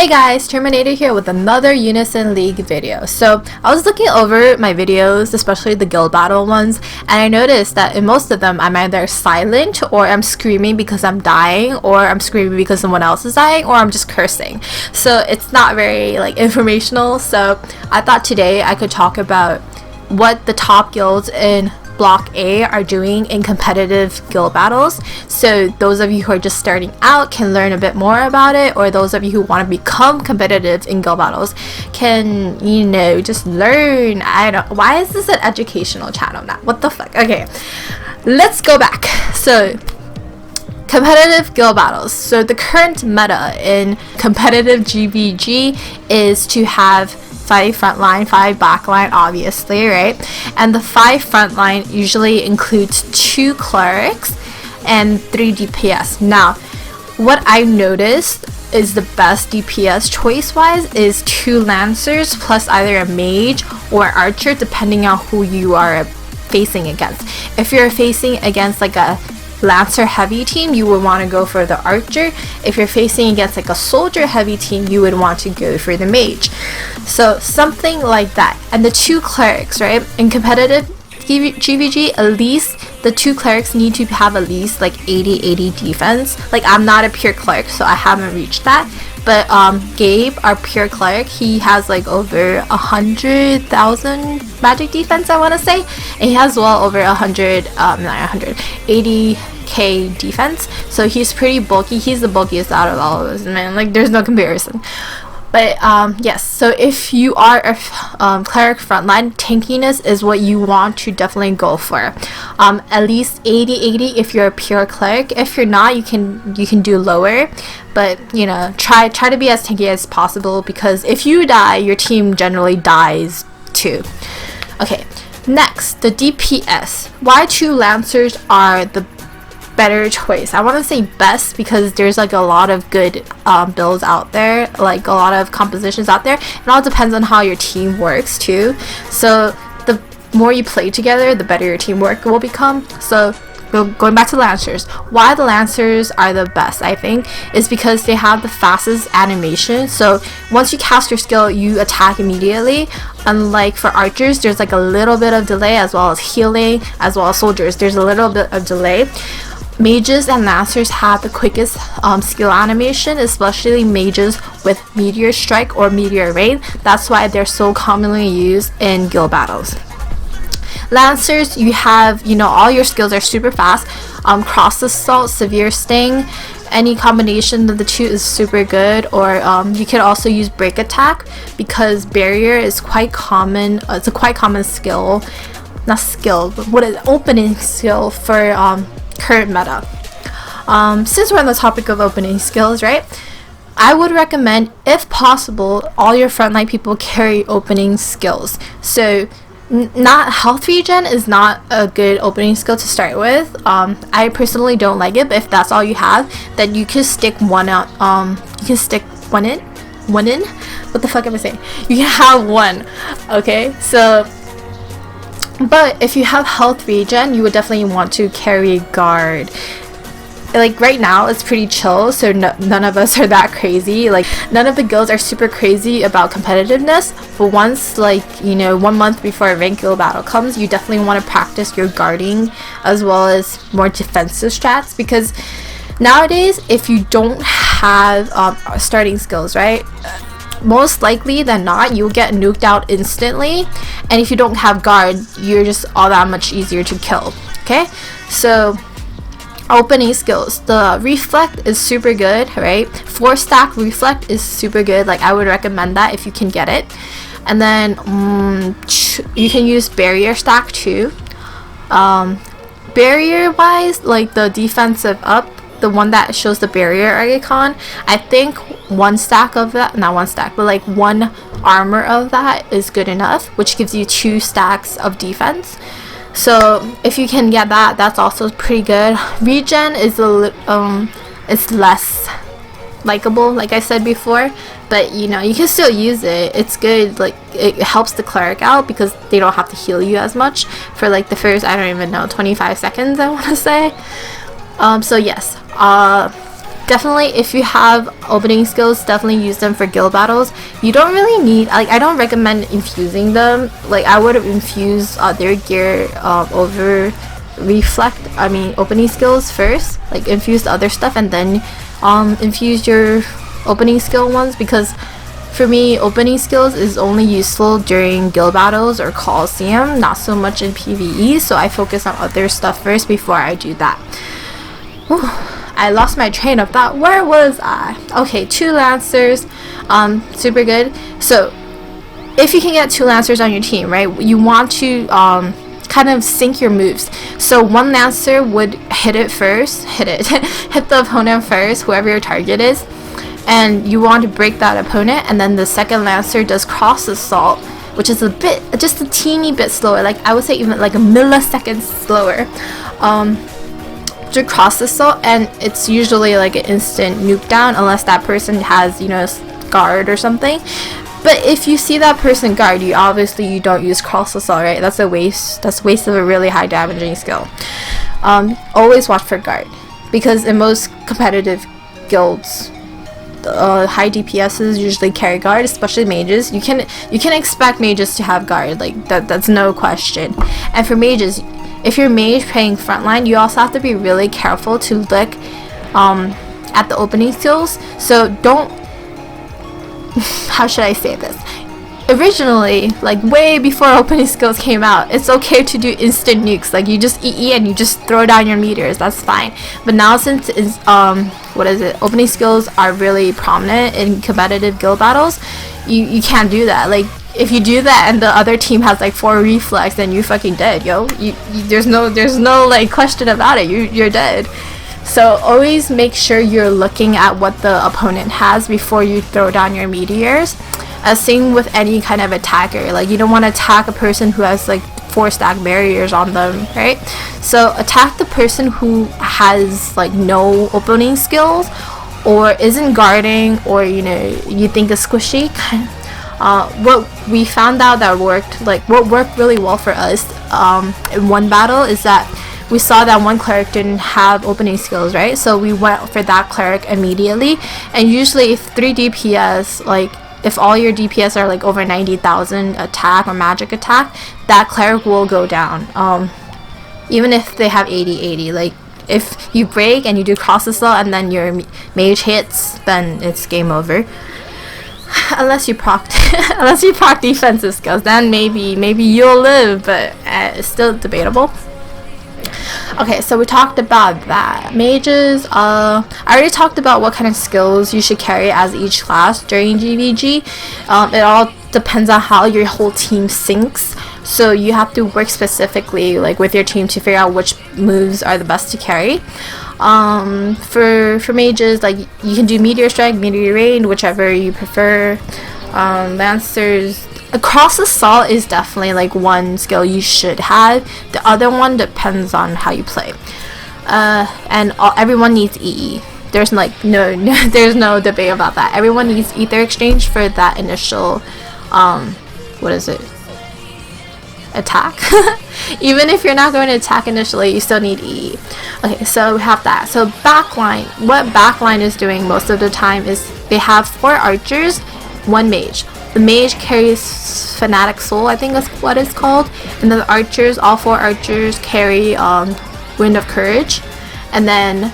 Hey guys, TerMINator here with another Unison League video. So I was looking over my videos, especially the guild battle ones, and I noticed that in most of them I'm either silent or I'm screaming because I'm dying, or I'm screaming because someone else is dying, or I'm just cursing. So it's not very informational. So I thought today I could talk about what the top guilds in Block A are doing in competitive guild battles, so those of you who are just starting out can learn a bit more about it, or those of you who want to become competitive in guild battles can, just learn. I don't, why is this an educational channel now? What the fuck? Okay, let's go back. So competitive guild battles. So the current meta in competitive GVG is to have 5 frontline, 5 backline, obviously, right? And the 5 frontline usually includes 2 clerics and 3 DPS. Now, what I noticed is the best DPS choice-wise is 2 lancers plus either a mage or archer, depending on who you are facing against. If you're facing against a lancer heavy team, you would want to go for the archer. If you're facing against a soldier heavy team, you would want to go for the mage. So something like that. And the 2 clerics, right? In competitive GVG, at least the 2 clerics need to have at least 80 defense. I'm not a pure cleric, so I haven't reached that. But Gabe, our pure cleric, he has over 100,000 magic defense, I want to say, and he has well over 80k defense. So he's pretty bulky. He's the bulkiest out of all of us, man. There's no comparison. But yes, so if you are a cleric frontline, tankiness is what you want to definitely go for. At least 80 if you're a pure cleric. If you're not, you can do lower, but try to be as tanky as possible, because if you die, your team generally dies too. Okay, next, the DPS. Why 2 lancers are the better choice? I want to say best because there's a lot of good builds out there, a lot of compositions out there. It all depends on how your team works too. So the more you play together, the better your teamwork will become. So going back to lancers, why the lancers are the best, I think, is because they have the fastest animation. So once you cast your skill, you attack immediately. Unlike for archers, there's a little bit of delay, as well as healing, as well as soldiers, there's a little bit of delay. Mages and lancers have the quickest skill animation, especially mages with meteor strike or meteor rain. That's why they're so commonly used in guild battles. Lancers, you have, all your skills are super fast. Cross assault, severe sting, any combination of the 2 is super good. Or you can also use break attack, because barrier is quite common. It's a quite common skill, not skill, but what is opening skill for current meta. Since we're on the topic of opening skills, right, I would recommend, if possible, all your frontline people carry opening skills. So not health regen is not a good opening skill to start with. I personally don't like it, but if that's all you have, then you can stick one out. You can stick one in. What the fuck am I saying? You can have one. Okay, so. But if you have health regen, you would definitely want to carry guard. Right now, it's pretty chill, so none of us are that crazy. None of the guilds are super crazy about competitiveness. But once, 1 month before a ranked guild battle comes, you definitely want to practice your guarding as well as more defensive strats. Because nowadays, if you don't have starting skills, right, most likely than not, you'll get nuked out instantly. And if you don't have guard, you're just all that much easier to kill. Okay, so opening skills, the reflect is super good, right? 4-stack reflect is super good. I would recommend that if you can get it. And then you can use barrier stack too. Barrier wise, the defensive up, the one that shows the barrier icon, I think 1 stack of that, not 1 stack, but 1 armor of that is good enough, which gives you 2 stacks of defense. So if you can get that, that's also pretty good. Regen is it's less likable, like I said before, but you can still use it. It's good. It helps the cleric out because they don't have to heal you as much for the first, I don't even know, 25 seconds, I want to say. So yes, definitely, if you have opening skills, definitely use them for guild battles. You don't really need, like, I don't recommend infusing them. Like, I would infuse their gear over opening skills first. Like, infuse the other stuff and then infuse your opening skill ones, because for me, opening skills is only useful during guild battles or Coliseum, not so much in PvE, so I focus on other stuff first before I do that. Whew, I lost my train of thought. Where was I? Okay, 2 Lancers, super good. So, if you can get 2 Lancers on your team, right, you want to kind of sync your moves. So 1 Lancer would hit the opponent first, whoever your target is, and you want to break that opponent, and then the second Lancer does cross assault, which is just a teeny bit slower, like I would say even like a millisecond slower, to cross assault, and it's usually like an instant nuke down unless that person has, you know, guard or something. But if you see that person guard, you don't use cross assault, right? That's a waste of a really high damaging skill. Always watch for guard, because in most competitive guilds, high DPSs usually carry guard, especially mages. You can expect mages to have guard, like that's no question. And for mages, if you're mage playing frontline, you also have to be really careful to look at the opening skills. So don't how should I say this? Originally, like way before opening skills came out, it's okay to do instant nukes. Like you just EE and you just throw down your meters. That's fine. But now, since it's opening skills are really prominent in competitive guild battles, you can't do that. Like if you do that and the other team has like 4 reflex, then you fucking dead, yo. There's no like question about it. You're dead. So always make sure you're looking at what the opponent has before you throw down your meteors. Same with any kind of attacker. Like you don't want to attack a person who has like 4 stack barriers on them, right? So attack the person who has like no opening skills or isn't guarding, or you know, you think is squishy. What we found out that what worked really well for us in one battle is that we saw that one cleric didn't have opening skills, right? So we went for that cleric immediately. And usually if 3 DPS, like if all your DPS are like over 90,000 attack or magic attack, that cleric will go down. Even if they have 80. Like if you break and you do cross assault and then your mage hits, then it's game over. Unless you proc defensive skills, then maybe you'll live, but it's still debatable. Okay, so we talked about that. Mages, I already talked about what kind of skills you should carry as each class during GVG. It all depends on how your whole team syncs, so you have to work specifically like with your team to figure out which moves are the best to carry. For mages, like you can do meteor strike, meteor rain, whichever you prefer. Lancers, cross assault is definitely like one skill you should have. The other one depends on how you play. Everyone needs EE. There's like there's no debate about that. Everyone needs ether exchange for that initial attack. Even if you're not going to attack initially, you still need EE. Okay, so we have that. So backline, what backline is doing most of the time is they have 4 archers, 1 mage. The mage carries Fanatic Soul, I think that's what it's called, and the archers, all 4 archers carry Wind of Courage, and then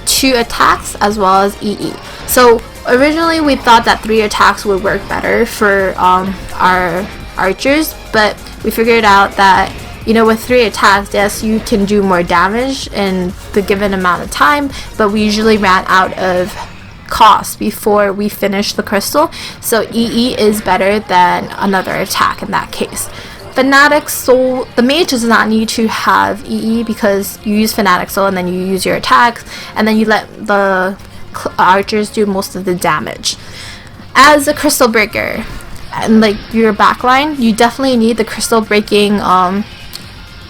2 attacks as well as EE. So originally we thought that 3 attacks would work better for our archers, but we figured out that, you know, with 3 attacks, yes, you can do more damage in the given amount of time, but we usually ran out of cost before we finish the crystal, so EE is better than another attack in that case. Fanatic Soul, the mage does not need to have EE because you use Fanatic Soul and then you use your attacks and then you let the archers do most of the damage. As a crystal breaker and like your backline, you definitely need the crystal breaking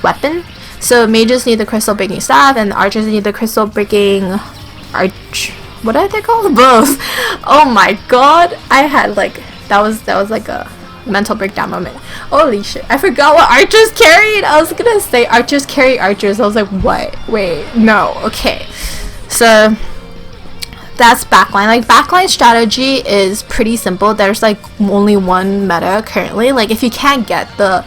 weapon. So mages need the crystal breaking staff and the archers need the crystal breaking what are they called? Both. Oh my god, I had like that was like a mental breakdown moment. Holy shit, I forgot what archers carried. I was gonna say archers carry archers. I was like, what? Wait, no. Okay, so That's backline. Like, backline strategy is pretty simple. There's like only one meta currently. Like, if you can't get the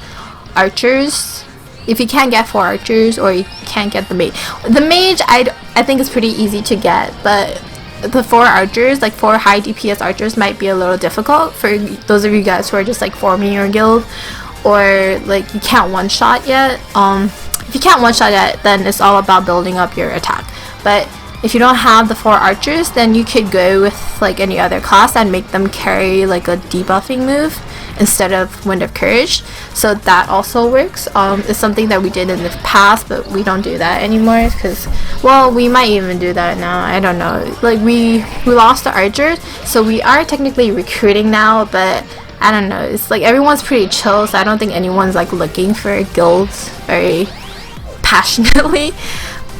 archers, if you can't get 4 archers, or you can't get the mage. The mage, I think is pretty easy to get, but the 4 archers, like 4 high DPS archers, might be a little difficult for those of you guys who are just like forming your guild, or like you can't one-shot yet. If you can't one-shot yet, then it's all about building up your attack. But if you don't have the 4 archers, then you could go with like any other class and make them carry like a debuffing move instead of Wind of Courage. So that also works. It's something that we did in the past, but we don't do that anymore because, well, we might even do that now. I don't know. Like, we lost the archers, so we are technically recruiting now, but I don't know. It's like everyone's pretty chill, so I don't think anyone's like looking for guilds very passionately.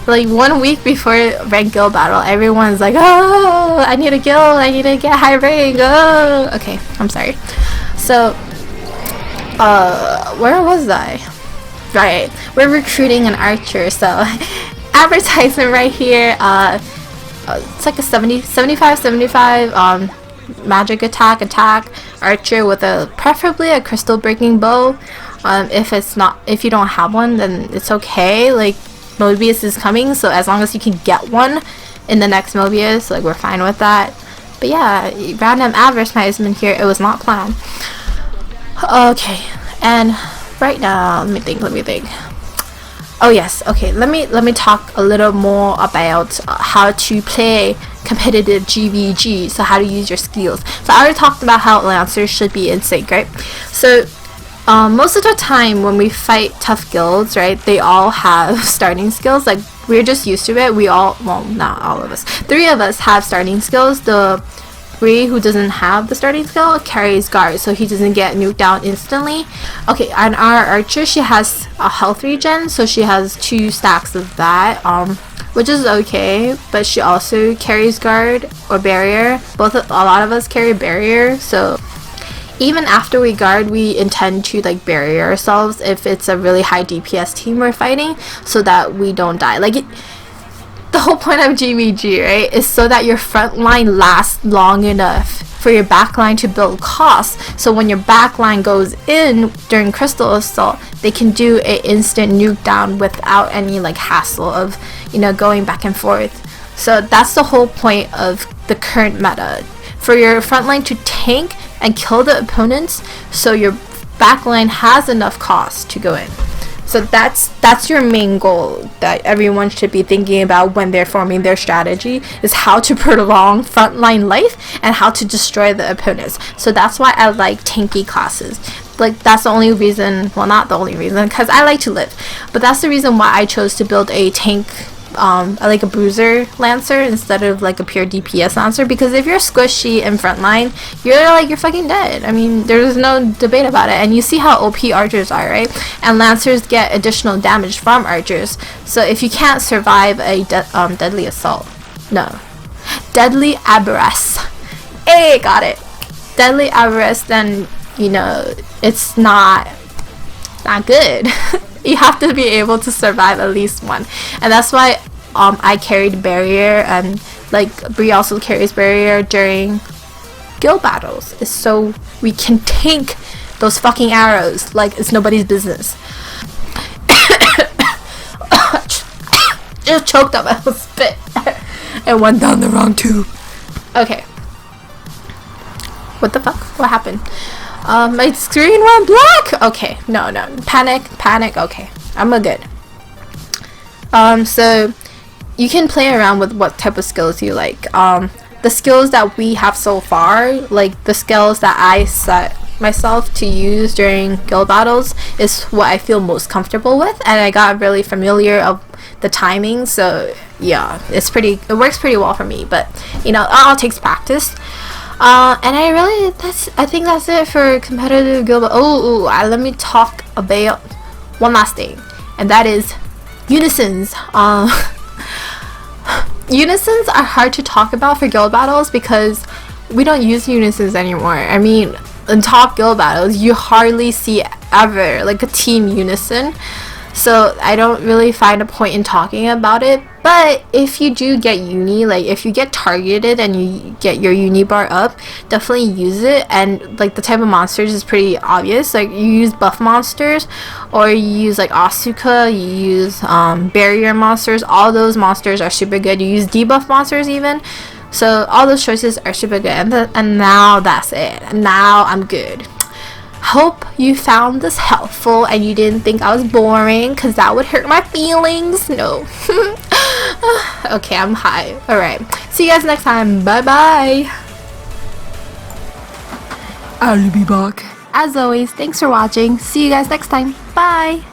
Like 1 week before rank guild battle, everyone's like, oh, I need a guild, I need to get high rank, oh. Okay, I'm sorry. So, where was I? Right, we're recruiting an archer, so advertisement right here. It's like a 75 magic attack archer with preferably a crystal breaking bow. If you don't have one, then it's okay. Like, Mobius is coming, so as long as you can get one in the next Mobius, like, we're fine with that. But yeah, random advertisement here. It was not planned. Okay, and right now, let me think. Oh yes, okay. Let me talk a little more about how to play competitive GVG. So how to use your skills. So I already talked about how Lancers should be in sync, right? So most of the time when we fight tough guilds, right, they all have starting skills. Like, we're just used to it. Well, not all of us. 3 of us have starting skills. The 3 who doesn't have the starting skill carries guard, so he doesn't get nuked down instantly. Okay, and our archer, she has a health regen, so she has 2 stacks of that, which is okay, but she also carries guard or barrier. A lot of us carry barrier, so even after we guard, we intend to like barrier ourselves if it's a really high DPS team we're fighting, so that we don't die. Like, the whole point of GVG, right, is so that your front line lasts long enough for your back line to build costs. So when your back line goes in during Crystal Assault, they can do an instant nuke down without any like hassle of, you know, going back and forth. So that's the whole point of the current meta. For your front line to tank and kill the opponents, so your back line has enough cost to go in. So that's your main goal that everyone should be thinking about when they're forming their strategy, is how to prolong frontline life and how to destroy the opponents. So that's why I like tanky classes. Like, that's the only reason, well, not the only reason, because I like to live, but that's the reason why I chose to build a tank, like a bruiser lancer instead of like a pure DPS lancer, because if you're squishy in frontline, you're fucking dead. I mean, there's no debate about it, and you see how OP archers are, right? And lancers get additional damage from archers, so if you can't survive a deadly assault, no, deadly aberrus, hey, got it, deadly aberrus, then, you know, it's not good. You have to be able to survive at least one, and that's why I carried barrier, and like Bree also carries barrier during guild battles. It's so we can tank those fucking arrows like it's nobody's business. Just choked up my spit. It went down the wrong tube. Okay. What the fuck? What happened? My screen went black. Okay, no, panic. Okay, I'm good. So you can play around with what type of skills you like. The skills that we have so far, like the skills that I set myself to use during guild battles, is what I feel most comfortable with, and I got really familiar of the timing. So yeah, it works pretty well for me. But you know, it all takes practice. And I think that's it for competitive guild. Let me talk about one last thing, and that is unisons. Unisons are hard to talk about for guild battles because we don't use unisons anymore. I mean, in top guild battles, you hardly see ever like a team unison. so I don't really find a point in talking about it. But if you do get uni, like if you get targeted and you get your uni bar up, definitely use it. And like the type of monsters is pretty obvious. Like you use buff monsters, or you use like Asuka, you use barrier monsters. All those monsters are super good. You use debuff monsters even. So all those choices are super good. And now that's it. Now I'm good. Hope you found this helpful and you didn't think I was boring, because that would hurt my feelings. No. Okay, I'm high. Alright, see you guys next time. Bye bye. I'll be back. As always, thanks for watching. See you guys next time. Bye.